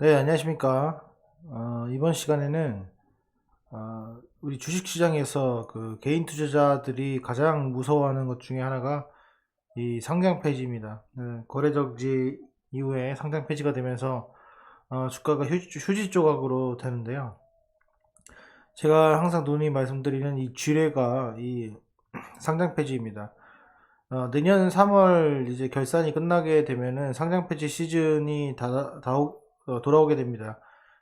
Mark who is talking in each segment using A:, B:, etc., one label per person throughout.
A: 네, 안녕하십니까. 이번 시간에는 우리 주식시장에서 그 개인 투자자들이 가장 무서워하는 것 중에 하나가 이 상장 폐지입니다. 네, 거래 정지 이후에 상장 폐지가 되면서 주가가 휴지 조각으로 되는데요. 제가 항상 누누이 말씀드리는 이 쥐레가 이 상장 폐지입니다. 내년 3월 이제 결산이 끝나게 되면은 상장 폐지 시즌이 돌아오게 됩니다.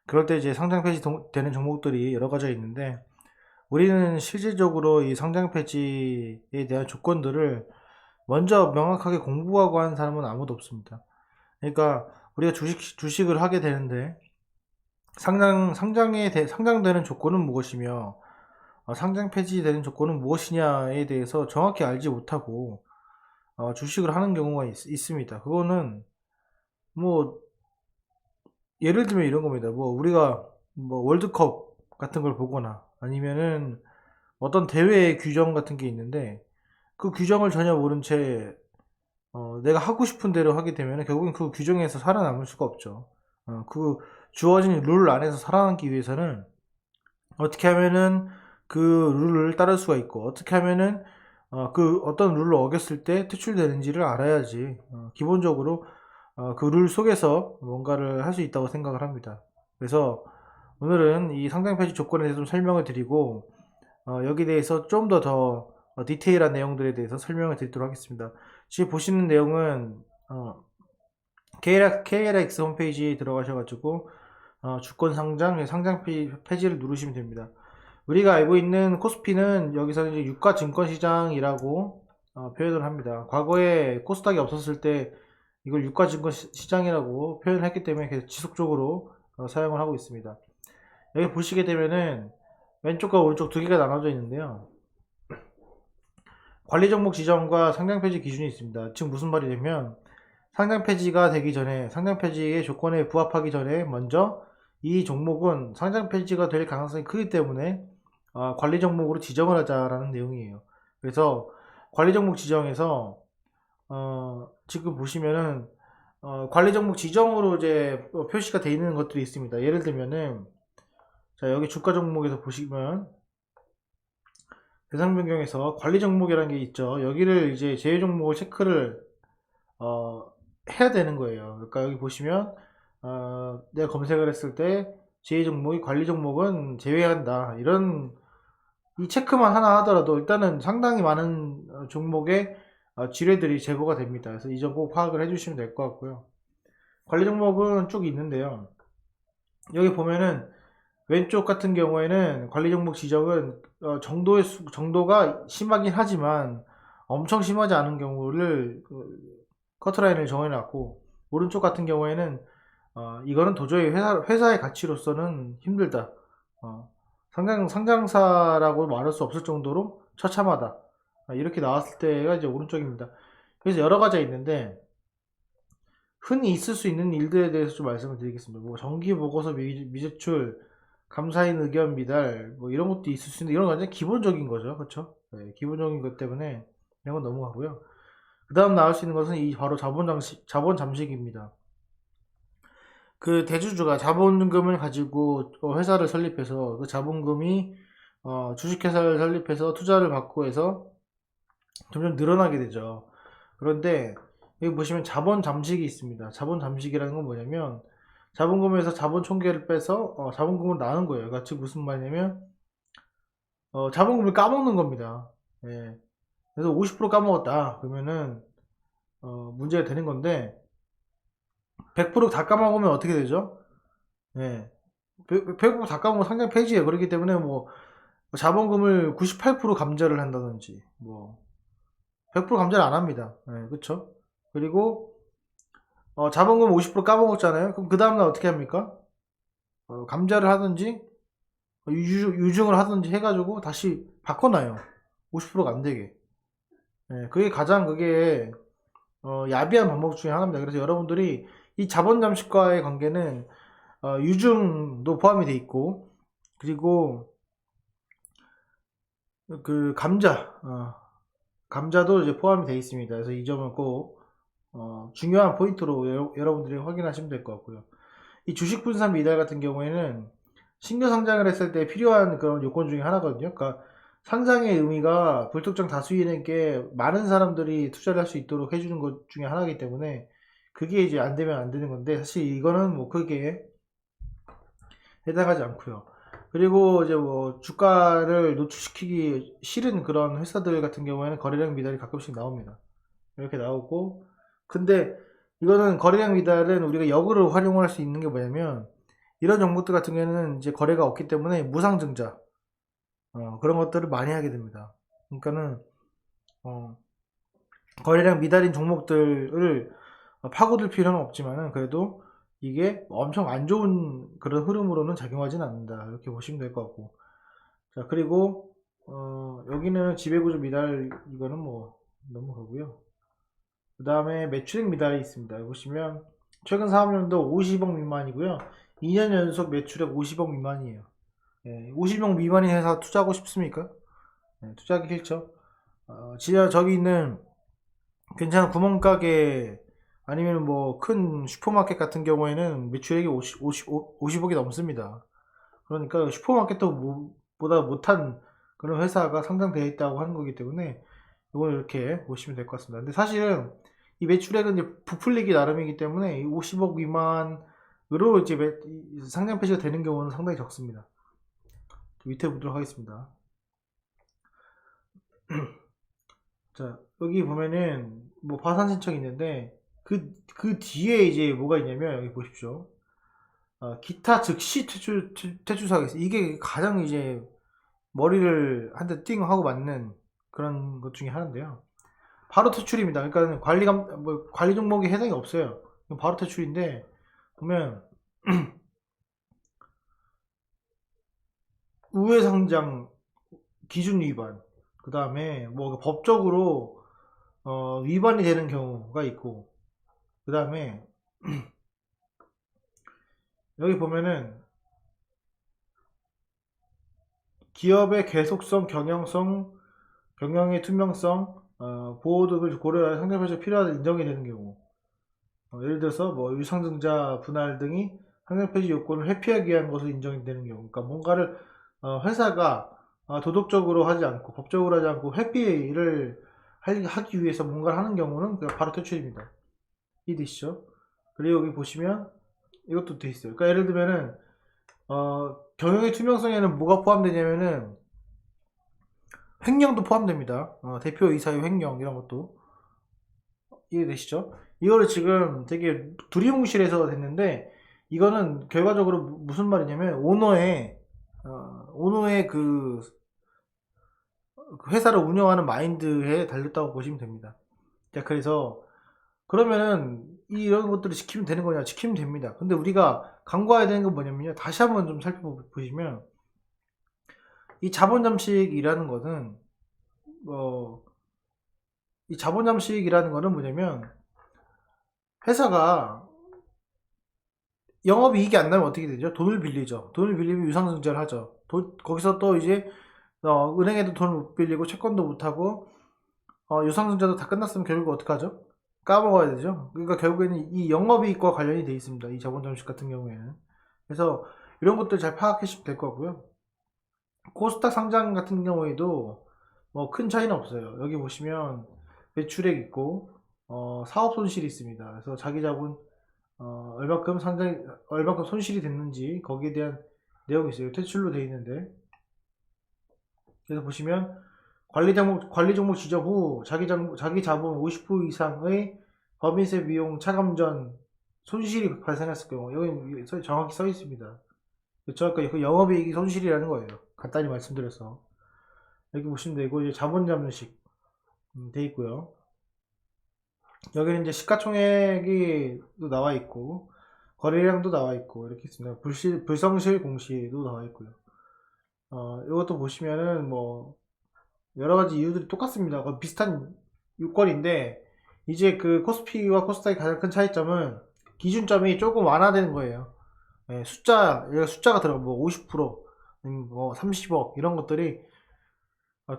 A: 그럴 때 이제 상장 폐지 되는 종목들이 여러 가지가 있는데 우리는 실질적으로 이 상장 폐지에 대한 조건들을 먼저 명확하게 공부하고 하는 사람은 아무도 없습니다. 그러니까 우리가 주식을 하게 되는데 상장되는 조건은 무엇이며 상장 폐지되는 조건은 무엇이냐에 대해서 정확히 알지 못하고 주식을 하는 경우가 있습니다. 그거는 뭐 예를 들면 이런 겁니다. 뭐 우리가 뭐 월드컵 같은 걸 보거나 아니면은 어떤 대회 규정 같은 게 있는데 그 규정을 전혀 모른 채 내가 하고 싶은 대로 하게 되면 결국엔 그 규정에서 살아남을 수가 없죠. 그 주어진 룰 안에서 살아남기 위해서는 어떻게 하면은 그 룰을 따를 수가 있고 어떻게 하면은 그 어떤 룰을 어겼을 때 퇴출되는지를 알아야지 기본적으로 그 룰 속에서 뭔가를 할 수 있다고 생각을 합니다. 그래서 오늘은 이 상장 폐지 조건에 대해서 좀 설명을 드리고 여기 대해서 좀 더 디테일한 내용들에 대해서 설명을 드리도록 하겠습니다. 지금 보시는 내용은 KLX 홈페이지에 들어가셔가지고 주권 상장, 상장 폐지를 누르시면 됩니다. 우리가 알고 있는 코스피는 여기서는 이제 유가 증권 시장이라고 표현을 합니다. 과거에 코스닥이 없었을 때 이걸 유가 증권 시장이라고 표현했기 때문에 계속 지속적으로 사용을 하고 있습니다. 여기 보시게 되면은 왼쪽과 오른쪽 두 개가 나눠져 있는데요. 관리 종목 지정과 상장 폐지 기준이 있습니다. 즉 무슨 말이냐면 상장 폐지가 되기 전에 상장 폐지의 조건에 부합하기 전에 먼저 이 종목은 상장 폐지가 될 가능성이 크기 때문에 관리 종목으로 지정을 하자라는 내용이에요. 그래서 관리 종목 지정에서 지금 보시면은 관리 종목 지정으로 이제 표시가 되어 있는 것들이 있습니다. 예를 들면은 자 여기 주가 종목에서 보시면 대상 변경에서 관리 종목이라는 게 있죠. 여기를 이제 제외 종목을 체크를 해야 되는 거예요. 그러니까 여기 보시면 내가 검색을 했을 때 제외 종목이 관리 종목은 제외한다. 이런 이 체크만 하나 하더라도 일단은 상당히 많은 종목의 지뢰들이 제거가 됩니다. 그래서 이 점 꼭 파악을 해주시면 될 것 같고요. 관리 종목은 쭉 있는데요. 여기 보면은 왼쪽 같은 경우에는 관리 종목 지정은 정도가 심하긴 하지만 엄청 심하지 않은 경우를 커트라인을 정해놨고 오른쪽 같은 경우에는 이거는 도저히 회사의 가치로서는 힘들다. 상장사라고 말할 수 없을 정도로 처참하다. 이렇게 나왔을 때가 이제 오른쪽입니다. 그래서 여러 가지가 있는데 흔히 있을 수 있는 일들에 대해서 좀 말씀을 드리겠습니다. 뭐 정기 보고서 미제출, 감사인 의견 미달, 뭐 이런 것도 있을 수 있는데 이런 건 완전 기본적인 거죠, 그렇죠? 네, 기본적인 것 때문에 이런 건 넘어가고요. 그 다음 나올 수 있는 것은 이 바로 자본 잠식입니다. 그 대주주가 자본금을 가지고 회사를 설립해서 그 자본금이 주식회사를 설립해서 투자를 받고 해서 점점 늘어나게 되죠. 그런데 여기 보시면 자본 잠식이 있습니다. 자본 잠식이라는 건 뭐냐면 자본금에서 자본 총계를 빼서 자본금을 나눈 거예요. 그러니까 즉 무슨 말이냐면 자본금을 까먹는 겁니다. 예. 그래서 50% 까먹었다. 그러면은 문제가 되는 건데 100%다 까먹으면 어떻게 되죠? 예. 100%다 까먹으면 상장 폐지예요. 그렇기 때문에 뭐 자본금을 98% 감자를 한다든지 뭐 100% 감자를 안 합니다. 예, 그쵸? 그리고 자본금 50% 까먹었잖아요. 그럼 그 다음날 어떻게 합니까? 감자를 하든지 유증을 하든지 해가지고 다시 바꿔놔요. 50%가 안 되게. 예, 그게 가장 그게 야비한 방법 중에 하나입니다. 그래서 여러분들이 이 자본 잠식과의 관계는 유증도 포함이 돼 있고 그리고 그 감자도 이제 포함이 되어 있습니다. 그래서 이 점은 꼭 중요한 포인트로 여러분들이 확인하시면 될 것 같고요. 이 주식 분산 미달 같은 경우에는 신규 상장을 했을 때 필요한 그런 요건 중에 하나거든요. 그러니까 상장의 의미가 불특정 다수인에게 많은 사람들이 투자를 할 수 있도록 해주는 것 중에 하나이기 때문에 그게 이제 안 되면 안 되는 건데, 사실 이거는 뭐 크게 해당하지 않고요. 그리고 이제 뭐 주가를 노출시키기 싫은 그런 회사들 같은 경우에는 거래량 미달이 가끔씩 나옵니다. 이렇게 나오고, 근데 이거는 거래량 미달은 우리가 역으로 활용할 수 있는 게 뭐냐면, 이런 종목들 같은 경우에는 이제 거래가 없기 때문에 무상증자, 그런 것들을 많이 하게 됩니다. 그러니까는 어, 거래량 미달인 종목들을 파고들 필요는 없지만은 그래도 이게 엄청 안 좋은 그런 흐름으로는 작용하진 않는다, 이렇게 보시면 될 것 같고. 자, 그리고 여기는 지배구조 미달, 이거는 뭐 넘어가고요. 그 다음에 매출액 미달이 있습니다. 보시면 최근 사업년도 50억 미만이고요. 2년 연속 매출액 50억 미만이에요. 50억 미만인 회사 투자하고 싶습니까? 투자하기 싫죠. 지하 저기 있는 괜찮은 구멍가게 아니면 뭐 큰 슈퍼마켓 같은 경우에는 매출액이 50억이 넘습니다. 그러니까 슈퍼마켓도 보다 못한 그런 회사가 상장되어 있다고 하는 거기 때문에 이걸 이렇게 보시면 될 것 같습니다. 근데 사실은 이 매출액은 이제 부풀리기 나름이기 때문에 50억 미만으로 이제 상장 폐지가 되는 경우는 상당히 적습니다. 밑에 보도록 하겠습니다. 자, 여기 보면은 뭐 파산 신청이 있는데 그 뒤에 이제 뭐가 있냐면, 여기 보십시오. 기타 즉시 퇴출 사항이 있어요. 이게 가장 이제 머리를 한 대 띵 하고 맞는 그런 것 중에 하나인데요. 바로 퇴출입니다. 그러니까 관리 종목에 해당이 없어요. 바로 퇴출인데, 보면 우회 상장 기준 위반, 그 다음에 뭐 법적으로 위반이 되는 경우가 있고, 그 다음에 여기 보면은 기업의 계속성, 경영성, 경영의 투명성, 보호 등을 고려하여 상장폐지가 필요하다 인정이 되는 경우, 예를 들어서 뭐 유상증자 분할 등이 상장폐지 요건을 회피하기 위한 것으로 인정이 되는 경우, 그러니까 뭔가를 회사가 도덕적으로 하지 않고 법적으로 하지 않고 회피를 하기 위해서 뭔가를 하는 경우는 그냥 바로 퇴출입니다. 이해되시죠? 그리고 여기 보시면 이것도 돼 있어요. 그러니까 예를 들면은 경영의 투명성에는 뭐가 포함되냐면은 횡령도 포함됩니다. 대표이사의 횡령 이런 것도. 이해되시죠? 이거를 지금 되게 두리뭉실해서 됐는데, 이거는 결과적으로 무슨 말이냐면 오너의 그 회사를 운영하는 마인드에 달렸다고 보시면 됩니다. 자, 그래서 그러면은 이런 것들을 지키면 되는 거냐? 지키면 됩니다. 근데 우리가 간과해야 되는 건 뭐냐면요, 다시 한번 좀 살펴보시면 이 자본 잠식이라는 것은 이 자본 잠식이라는 거는 뭐냐면, 회사가 영업이익이 안 나면 어떻게 되죠? 돈을 빌리죠. 돈을 빌리면 유상증자를 하죠. 거기서 또 이제 은행에도 돈을 못 빌리고 채권도 못 하고 유상증자도 다 끝났으면 결국 어떻게 하죠? 까먹어야 되죠. 그러니까 결국에는 이 영업이익과 관련이 돼 있습니다. 이 자본 잠식 같은 경우에는. 그래서 이런 것들 잘 파악하시면 될 것 같고요. 코스닥 상장 같은 경우에도 뭐 큰 차이는 없어요. 여기 보시면 매출액 있고 사업 손실이 있습니다. 그래서 자기 자본 얼마큼 손실이 됐는지 거기에 대한 내용이 있어요. 퇴출로 되어 있는데, 그래서 보시면 관리 종목 지정 후 자기 자본 50% 이상의 법인세 비용 차감 전 손실이 발생했을 경우, 여기 정확히 써 있습니다. 그렇죠? 그러니까 그 영업이익이 손실이라는 거예요. 간단히 말씀드려서 여기 보시면 되고, 이제 자본 잠식 돼 있고요. 여기는 이제 시가총액이 또 나와 있고 거래량도 나와 있고 이렇게 있습니다. 불성실 공시도 나와 있고요. 이것도 보시면은 뭐 여러 가지 이유들이 똑같습니다. 비슷한 요건인데, 이제 그 코스피와 코스닥의 가장 큰 차이점은 기준점이 조금 완화되는 거예요. 숫자가 들어가 뭐 50%, 뭐 30억 이런 것들이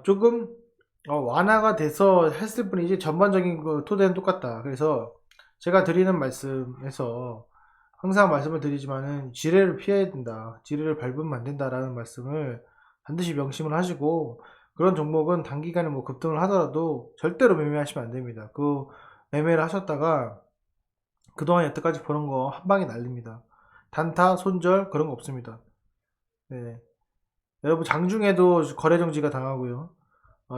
A: 조금 완화가 돼서 했을 뿐이지 전반적인 그 토대는 똑같다. 그래서 제가 드리는 말씀에서 항상 말씀을 드리지만은 지뢰를 피해야 된다. 지뢰를 밟으면 안 된다라는 말씀을 반드시 명심을 하시고, 그런 종목은 단기간에 뭐 급등을 하더라도 절대로 매매하시면 안 됩니다. 그 매매를 하셨다가 그동안 여태까지 버는 거 한 방에 날립니다. 단타, 손절 그런 거 없습니다. 네. 여러분 장중에도 거래 정지가 당하고요.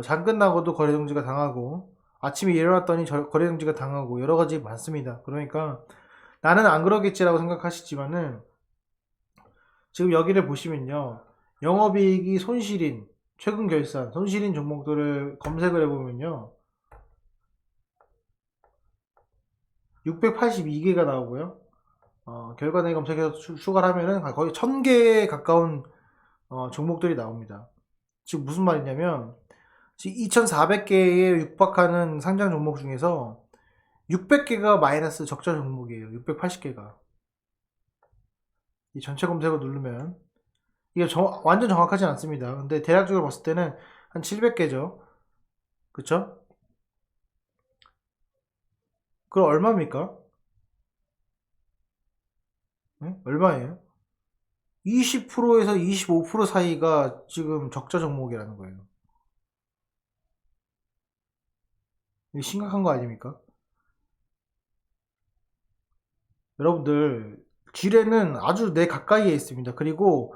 A: 장 끝나고도 거래 정지가 당하고, 아침에 일어났더니 거래 정지가 당하고, 여러 가지 많습니다. 그러니까 나는 안 그러겠지라고 생각하시지만은, 지금 여기를 보시면요, 영업이익이 손실인, 최근 결산 손실인 종목들을 검색을 해보면요, 682개가 나오고요. 결과내 검색해서 추가를 하면은 거의 1000개에 가까운 종목들이 나옵니다. 지금 무슨 말이냐면, 지금 2400개에 육박하는 상장 종목 중에서 600개가 마이너스 적자 종목이에요. 680개가. 이 전체 검색어 누르면 이게 완전 정확하진 않습니다. 근데 대략적으로 봤을 때는 한 700개죠. 그쵸? 그럼 얼마입니까? 네? 얼마예요? 20%에서 25% 사이가 지금 적자 종목이라는 거예요. 이게 심각한 거 아닙니까? 여러분들, 지뢰는 아주 내 가까이에 있습니다. 그리고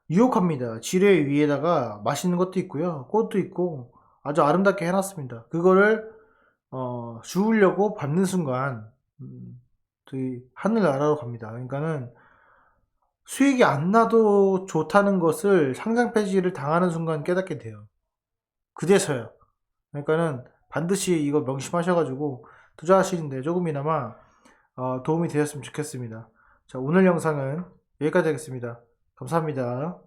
A: 유혹합니다. 지뢰 위에다가 맛있는 것도 있고요. 꽃도 있고 아주 아름답게 해놨습니다. 그거를 주우려고 밟는 순간 저희 하늘나라로 갑니다. 그러니까는 수익이 안 나도 좋다는 것을 상장 폐지를 당하는 순간 깨닫게 돼요. 그제서야. 그러니까는 반드시 이거 명심하셔가지고 투자하시는데 조금이나마 도움이 되었으면 좋겠습니다. 자, 오늘 영상은 여기까지 하겠습니다. 감사합니다.